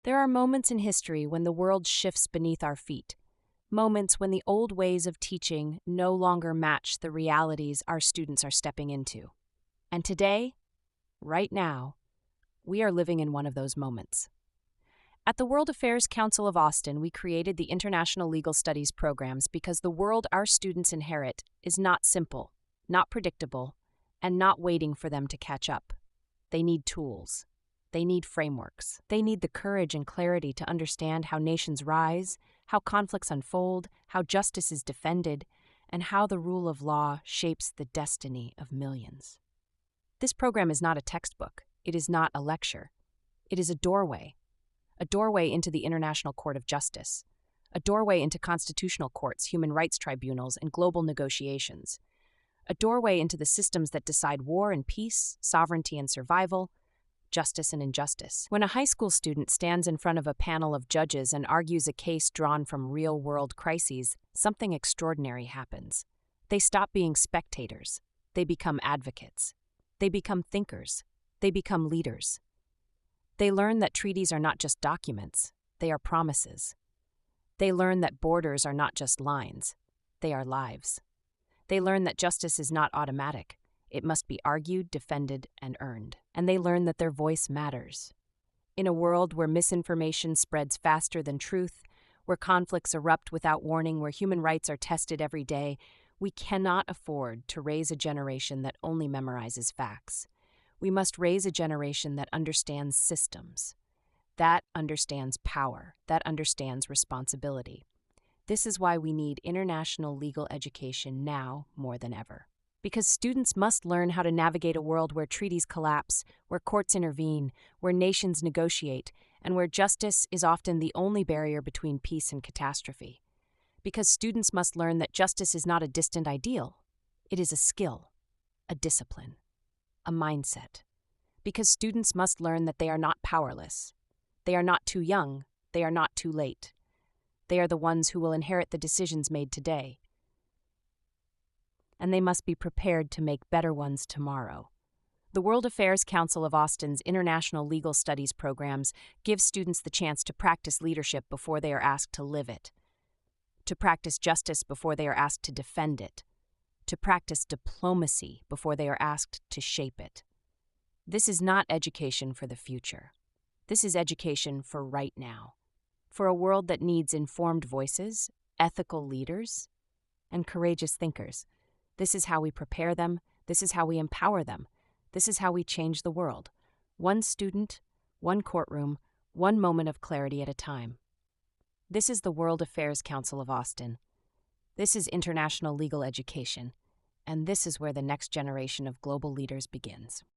There are moments in history when the world shifts beneath our feet, moments when the old ways of teaching no longer match the realities our students are stepping into. And today, right now, we are living in one of those moments. At the World Affairs Council of Austin, we created the International Legal Studies programs because the world our students inherit is not simple, not predictable, and not waiting for them to catch up. They need tools. They need frameworks. They need the courage and clarity to understand how nations rise, how conflicts unfold, how justice is defended, and how the rule of law shapes the destiny of millions. This program is not a textbook. It is not a lecture. It is a doorway into the International Court of Justice, a doorway into constitutional courts, human rights tribunals, and global negotiations, a doorway into the systems that decide war and peace, sovereignty and survival, justice and injustice. When a high school student stands in front of a panel of judges and argues a case drawn from real-world crises, something extraordinary happens. They stop being spectators. They become advocates. They become thinkers. They become leaders. They learn that treaties are not just documents, they are promises. They learn that borders are not just lines, they are lives. They learn that justice is not automatic. It must be argued, defended, and earned. And they learn that their voice matters. In a world where misinformation spreads faster than truth, where conflicts erupt without warning, where human rights are tested every day, we cannot afford to raise a generation that only memorizes facts. We must raise a generation that understands systems, that understands power, that understands responsibility. This is why we need international legal education now more than ever. Because students must learn how to navigate a world where treaties collapse, where courts intervene, where nations negotiate, and where justice is often the only barrier between peace and catastrophe. Because students must learn that justice is not a distant ideal. It is a skill, a discipline, a mindset. Because students must learn that they are not powerless. They are not too young. They are not too late. They are the ones who will inherit the decisions made today. And they must be prepared to make better ones tomorrow. The World Affairs Council of Austin's International Legal Studies programs give students the chance to practice leadership before they are asked to live it, to practice justice before they are asked to defend it, to practice diplomacy before they are asked to shape it. This is not education for the future. This is education for right now, for a world that needs informed voices, ethical leaders, and courageous thinkers. This is how we prepare them. This is how we empower them. This is how we change the world. One student, one courtroom, one moment of clarity at a time. This is the World Affairs Council of Austin. This is international legal education. And this is where the next generation of global leaders begins.